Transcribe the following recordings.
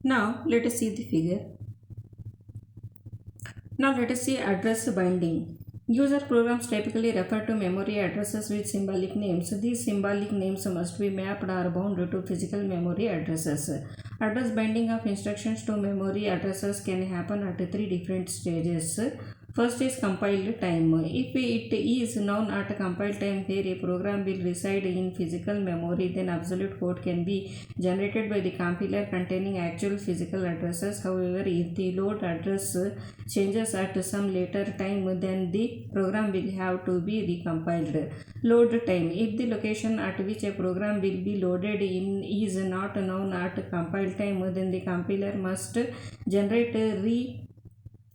Now let us see the figure. Now let us see address binding. User programs typically refer to memory addresses with symbolic names. These symbolic names must be mapped or bound to physical memory addresses. Address binding of instructions to memory addresses can happen at three different stages. First is compile time. If it is known at compile time where a program will reside in physical memory, then absolute code can be generated by the compiler containing actual physical addresses. However, if the load address changes at some later time, then the program will have to be recompiled. Load time. If the location at which a program will be loaded in is not known at compile time, then the compiler must generate a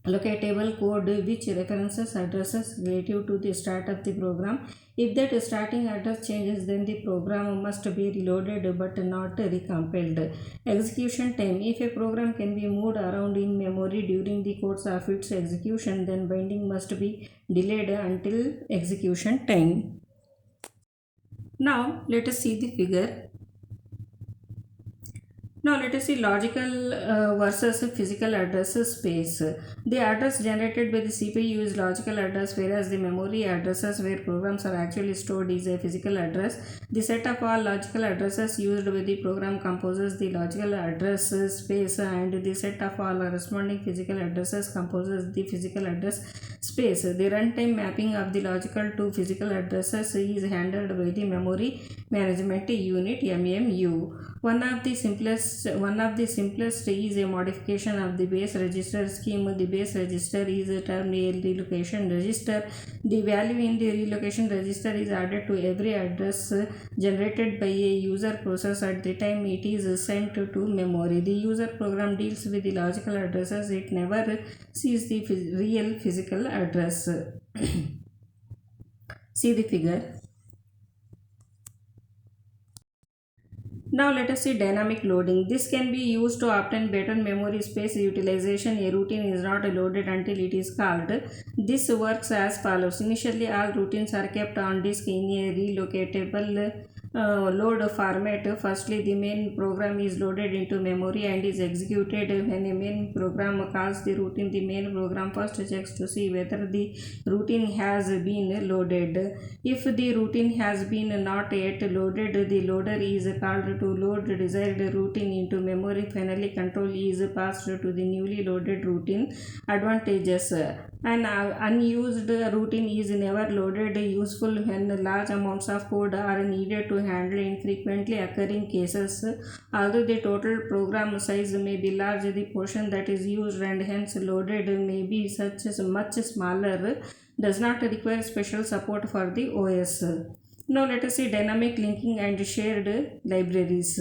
locatable code which references addresses relative to the start of the program. If that starting address changes, then the program must be reloaded but not recompiled. Execution time. If a program can be moved around in memory during the course of its execution, then binding must be delayed until execution time. Now let us see the figure. Now let us see logical versus physical address space. The address generated by the CPU is logical address, whereas the memory addresses where programs are actually stored is a physical address. The set of all logical addresses used by the program composes the logical address space, and the set of all corresponding physical addresses composes the physical address space. The runtime mapping of the logical to physical addresses is handled by the memory management unit MMU. One of the simplest is a modification of the base register scheme. The base register is termed a relocation register. The value in the relocation register is added to every address generated by a user process at the time it is sent to memory. The user program deals with the logical addresses, it never sees the real physical address. See the figure. Now let us see dynamic loading. This can be used to obtain better memory space utilization. A routine is not loaded until it is called. This works as follows. Initially, all routines are kept on disk in a relocatable load format. Firstly, the main program is loaded into memory and is executed. When a main program calls the routine, the main program first checks to see whether the routine has been loaded. If the routine has been not yet loaded, the loader is called to load the desired routine into memory. Finally, control is passed to the newly loaded routine. Advantages. An unused routine is never loaded, useful when large amounts of code are needed to handle infrequently occurring cases. Although the total program size may be large, the portion that is used and hence loaded may be such as much smaller, does not require special support for the OS. Now let us see dynamic linking and shared libraries.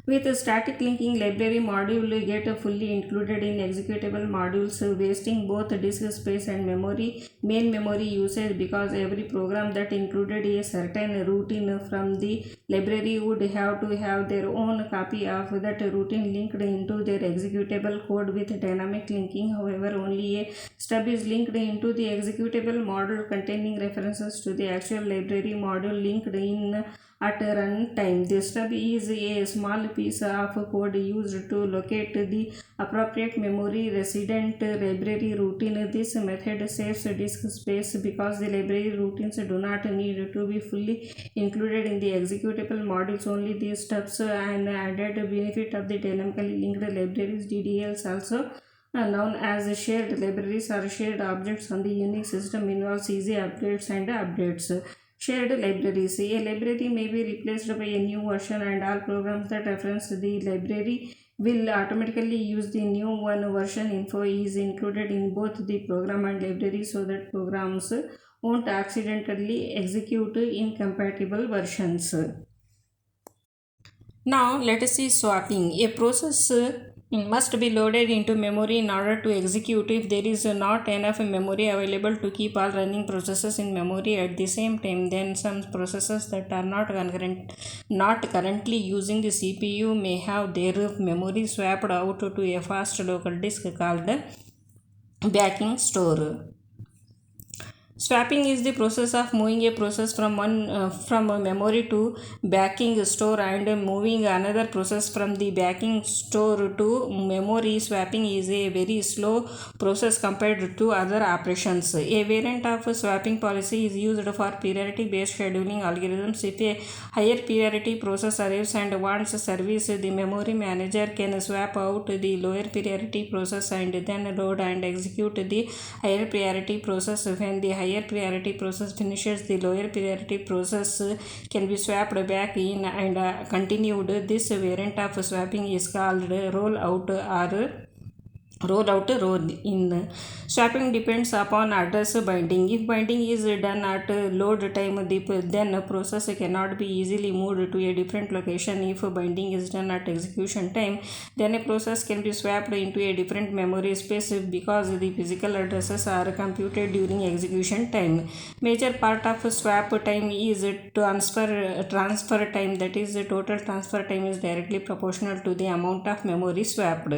With a static linking library module get fully included in executable modules, wasting both disk space and main memory usage, because every program that included a certain routine from the library would have to have their own copy of that routine linked into their executable code. With dynamic linking, however, only a stub is linked into the executable module containing references to the actual library module linked in at runtime. The stub is a small piece of code used to locate the appropriate memory resident library routine. This method saves disk space because the library routines do not need to be fully included in the executable modules. Only these stubs and added benefit of the dynamically linked libraries DDLs, also known as shared libraries or shared objects on the Unix system, involves easy upgrades and updates. Shared libraries. A library may be replaced by a new version, and all programs that reference the library will automatically use the new one. Version info is included in both the program and library so that programs won't accidentally execute incompatible versions. Now let us see swapping. A process must be loaded into memory in order to execute. If there is not enough memory available to keep all running processes in memory at the same time, then some processes that are not currently using the CPU may have their memory swapped out to a fast local disk called backing store. Swapping is the process of moving a process from a memory to backing store and moving another process from the backing store to memory. Swapping is a very slow process compared to other operations. A variant of swapping policy is used for priority based scheduling algorithms. If a higher priority process arrives and wants service, the memory manager can swap out the lower priority process and then load and execute the higher priority process. When the higher priority process finishes, the lower priority process can be swapped back in and continued. This variant of swapping is called rollout or roll in. Swapping depends upon address binding. If binding is done at load time, then a process cannot be easily moved to a different location. If binding is done at execution time, then a process can be swapped into a different memory space because the physical addresses are computed during execution time. Major part of swap time is transfer time, that is the total transfer time is directly proportional to the amount of memory swapped.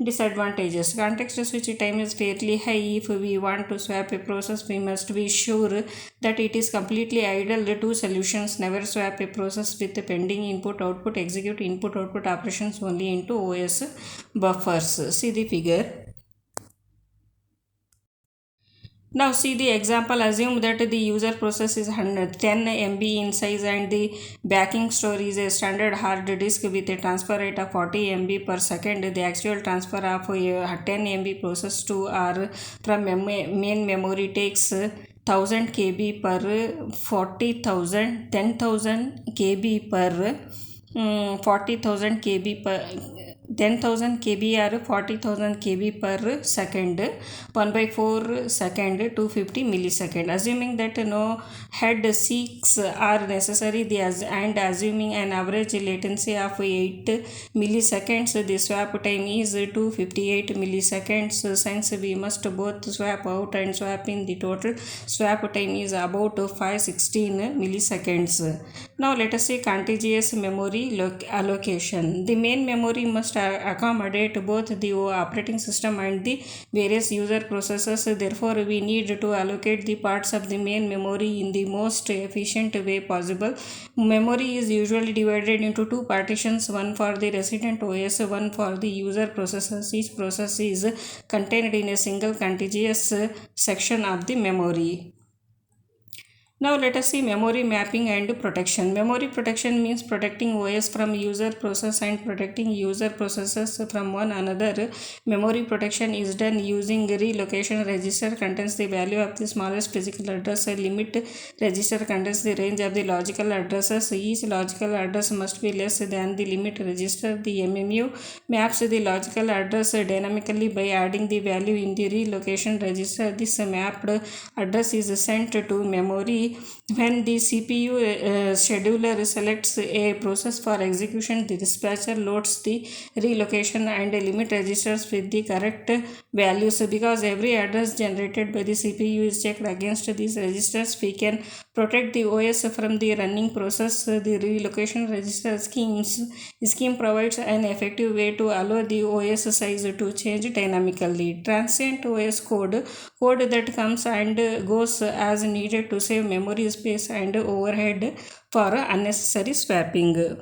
Disadvantages: context switch time is fairly high. If we want to swap a process, we must be sure that it is completely idle. Two solutions: never swap a process with pending input output, execute input output operations only into OS buffers. See the figure. Now see the example. Assume that the user process is 10 MB in size and the backing store is a standard hard disk with a transfer rate of 40 MB per second. The actual transfer of a 10 MB process to or from main memory takes 1000 KB per 40,000, 10,000 KB per 40,000 KB per 10,000 KB or 40,000 KB per second, 1 by 4 second, 250 millisecond. Assuming that no head seeks are necessary, and assuming an average latency of 8 milliseconds, the swap time is 258 milliseconds. Since we must both swap out and swap in, the total swap time is about 516 milliseconds. Now let us see contiguous memory allocation. The main memory must accommodate both the operating system and the various user processes. Therefore, we need to allocate the parts of the main memory in the most efficient way possible. Memory is usually divided into two partitions, one for the resident OS, one for the user processes. Each process is contained in a single contiguous section of the memory. Now let us see memory mapping and protection. Memory protection means protecting OS from user process and protecting user processes from one another. Memory protection is done using relocation. Register contains the value of the smallest physical address. A limit register contains the range of the logical addresses. Each logical address must be less than the limit register. The MMU maps the logical address dynamically by adding the value in the relocation register. This mapped address is sent to memory when the CPU scheduler selects a process for execution. The dispatcher loads the relocation and limit registers with the correct values. Because every address generated by the CPU is checked against these registers, we can protect the OS from the running process. The relocation register scheme provides an effective way to allow the OS size to change dynamically. Transient OS code that comes and goes as needed to save memory space and overhead for unnecessary swapping.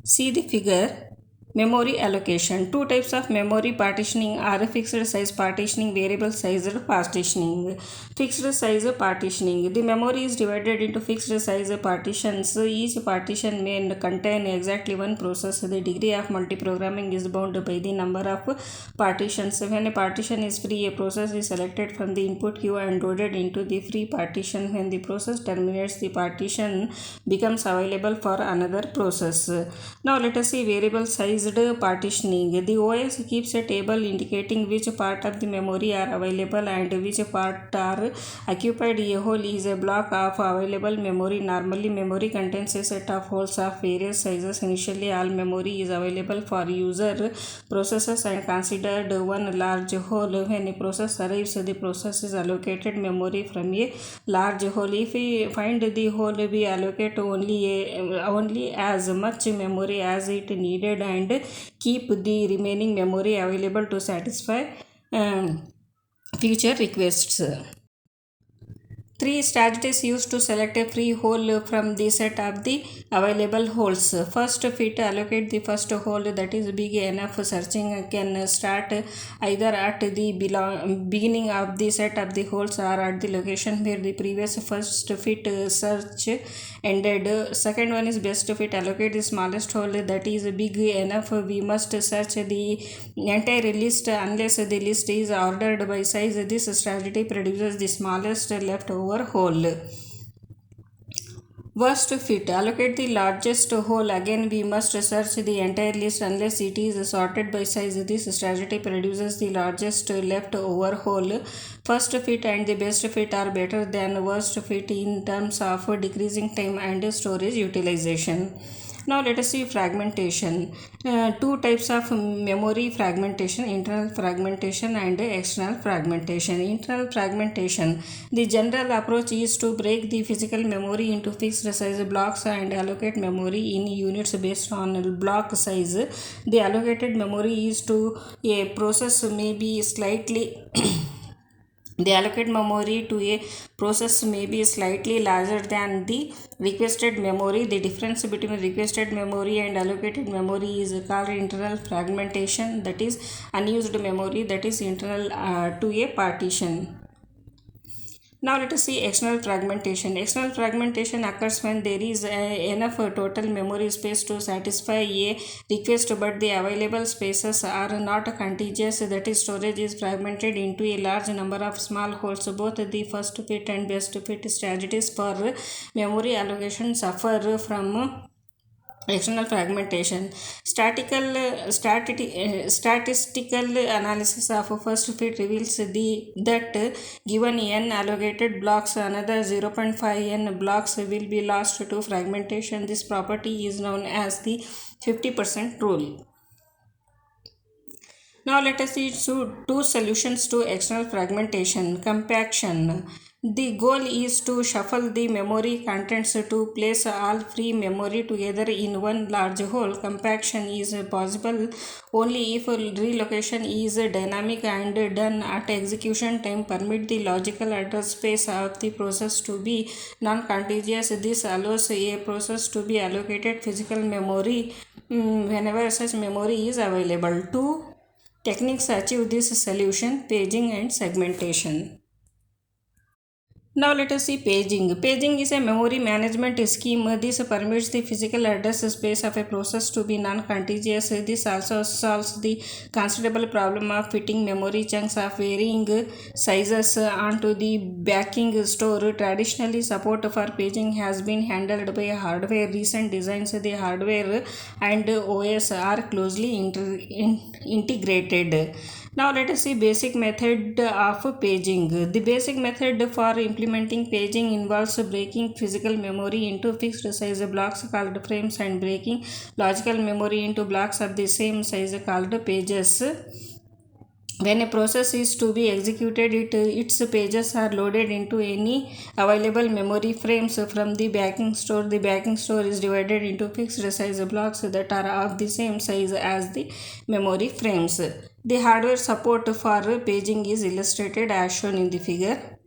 See the figure. Memory allocation. Two types of memory partitioning are fixed size partitioning, variable sized partitioning. Fixed size partitioning. The memory is divided into fixed size partitions. Each partition may contain exactly one process. The degree of multiprogramming is bound by the number of partitions. When a partition is free, a process is selected from the input queue and loaded into the free partition. When the process terminates, the partition becomes available for another process. Now let us see variable sized partitioning. The OS keeps a table indicating which part of the memory are available and which part are occupied. A hole is a block of available memory. Normally, memory contains a set of holes of various sizes. Initially, all memory is available for user processes and considered one large hole. When a process arrives, the process is allocated memory from a large hole. If we find the hole, we allocate only as much memory as it needed and keep the remaining memory available to satisfy future requests. Three strategies used to select a free hole from the set of the available holes. First fit, allocate the first hole that is big enough. Searching can start either at the beginning of the set of the holes or at the location where the previous first fit search ended. Second one is best fit, allocate the smallest hole that is big enough. We must search the entire list unless the list is ordered by size. This strategy produces the smallest leftover hole. Worst fit, allocate the largest hole. Again, we must search the entire list unless it is sorted by size. This strategy produces the largest leftover hole. First fit and the best fit are better than worst fit in terms of decreasing time and storage utilization. Now let us see fragmentation. Two types of memory fragmentation: internal fragmentation and external fragmentation. Internal fragmentation. The general approach is to break the physical memory into fixed size blocks and allocate memory in units based on block size. The allocated memory is to a process may be slightly the allocated memory to a process may be slightly larger than the requested memory. The difference between requested memory and allocated memory is called internal fragmentation, that is unused memory that is internal to a partition. Now let us see external fragmentation. External fragmentation occurs when there is enough total memory space to satisfy a request but the available spaces are not contiguous, that is storage is fragmented into a large number of small holes. Both the first fit and best fit strategies for memory allocation suffer from external fragmentation. Statistical analysis of first fit reveals that given n allocated blocks, another 0.5 n blocks will be lost to fragmentation. This property is known as the 50% rule. Now let us see two solutions to external fragmentation. Compaction. The goal is to shuffle the memory contents to place all free memory together in one large whole. Compaction is possible only if relocation is dynamic and done at execution time. Permit the logical address space of the process to be non-contiguous. This allows a process to be allocated physical memory whenever such memory is available. Two techniques achieve this solution: paging and segmentation. Now let us see paging. Paging is a memory management scheme. This permits the physical address space of a process to be non-contiguous. This also solves the considerable problem of fitting memory chunks of varying sizes onto the backing store. Traditionally, support for paging has been handled by hardware. Recent designs, the hardware and OS are closely integrated. Now let us see basic method of paging. The basic method for implementing paging involves breaking physical memory into fixed size blocks called frames and breaking logical memory into blocks of the same size called pages. When a process is to be executed, its pages are loaded into any available memory frames from the backing store. The backing store is divided into fixed size blocks that are of the same size as the memory frames. The hardware support for paging is illustrated as shown in the figure.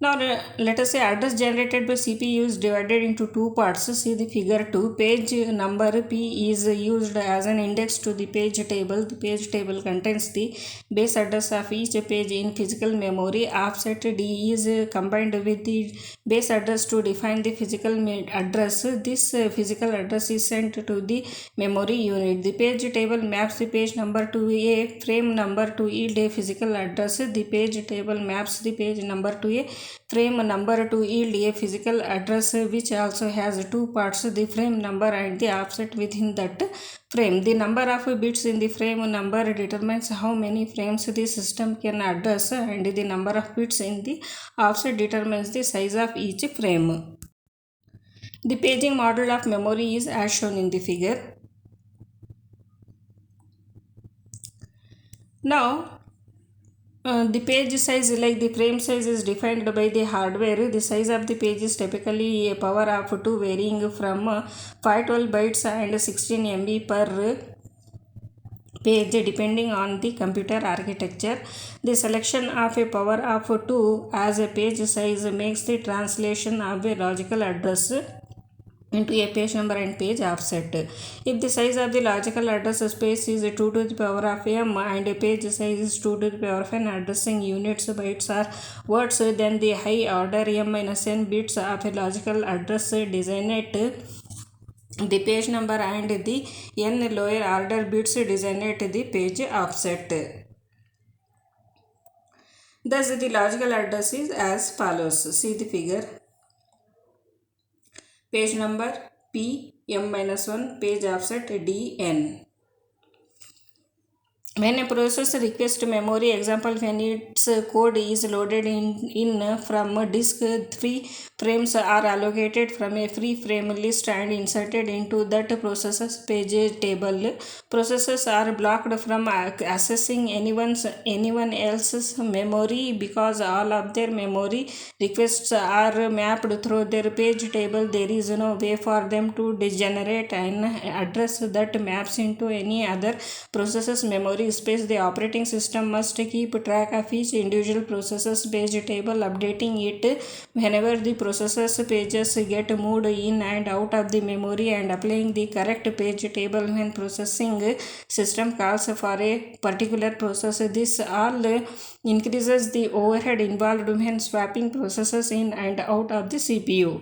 Now let us say address generated by CPU is divided into two parts. See the figure 2. Page number P is used as an index to the page table. The page table contains the base address of each page in physical memory. Offset D is combined with the base address to define the physical address. This physical address is sent to the memory unit. The page table maps the page number to a frame number to yield a physical address. The page table maps the page number to a frame number to yield a physical address which also has two parts: the frame number and the offset within that frame. The number of bits in the frame number determines how many frames the system can address, and the number of bits in the offset determines the size of each frame. The paging model of memory is as shown in the figure. Now the page size, like the frame size, is defined by the hardware. The size of the page is typically a power of 2, varying from 512 bytes and 16 MB per page depending on the computer architecture. The selection of a power of 2 as a page size makes the translation of a logical address into a page number and page offset. If the size of the logical address space is 2 to the power of m and a page size is 2 to the power of n addressing units, bytes or words, then the high order m-n bits of a logical address designate the page number and the n lower order bits designate the page offset. Thus the logical address is as follows. See the figure. Page number P m-1, page offset dn. When a processor requests memory, example when its code is loaded in from disk, 3 frames are allocated from a free frame list and inserted into that processor's page table. Processors are blocked from accessing anyone else's memory because all of their memory requests are mapped through their page table. There is no way for them to generate an address that maps into any other processor's memory space. The operating system must keep track of each individual processor's page table, updating it whenever the processor's pages get moved in and out of the memory and applying the correct page table when processing system calls for a particular process. This all increases the overhead involved when swapping processes in and out of the CPU.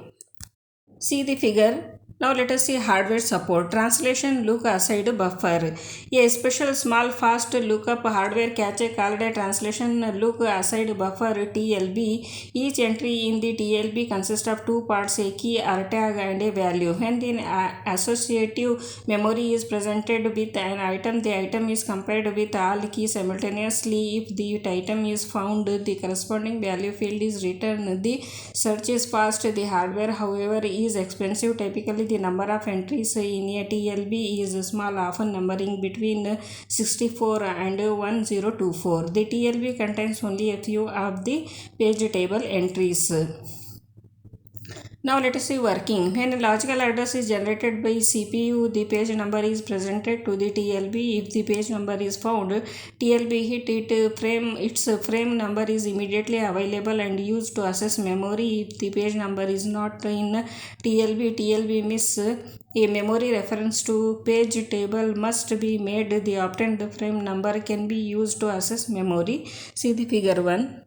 See the figure. Now let us see hardware support. Translation look aside buffer. A special small fast lookup hardware cache called a translation look aside buffer TLB. Each entry in the TLB consists of two parts, a key or tag and a value. When the associative memory is presented with an item, the item is compared with all keys simultaneously. If the item is found, the corresponding value field is returned. The search is fast. The hardware, however, is expensive. Typically, the number of entries in a TLB is small, often numbering between 64 and 1024. The TLB contains only a few of the page table entries. Now let us see working. When a logical address is generated by CPU, the page number is presented to the TLB. If the page number is found, TLB hit its frame number is immediately available and used to access memory. If the page number is not in TLB miss a memory reference to page table must be made. The obtained frame number can be used to access memory. See the figure 1.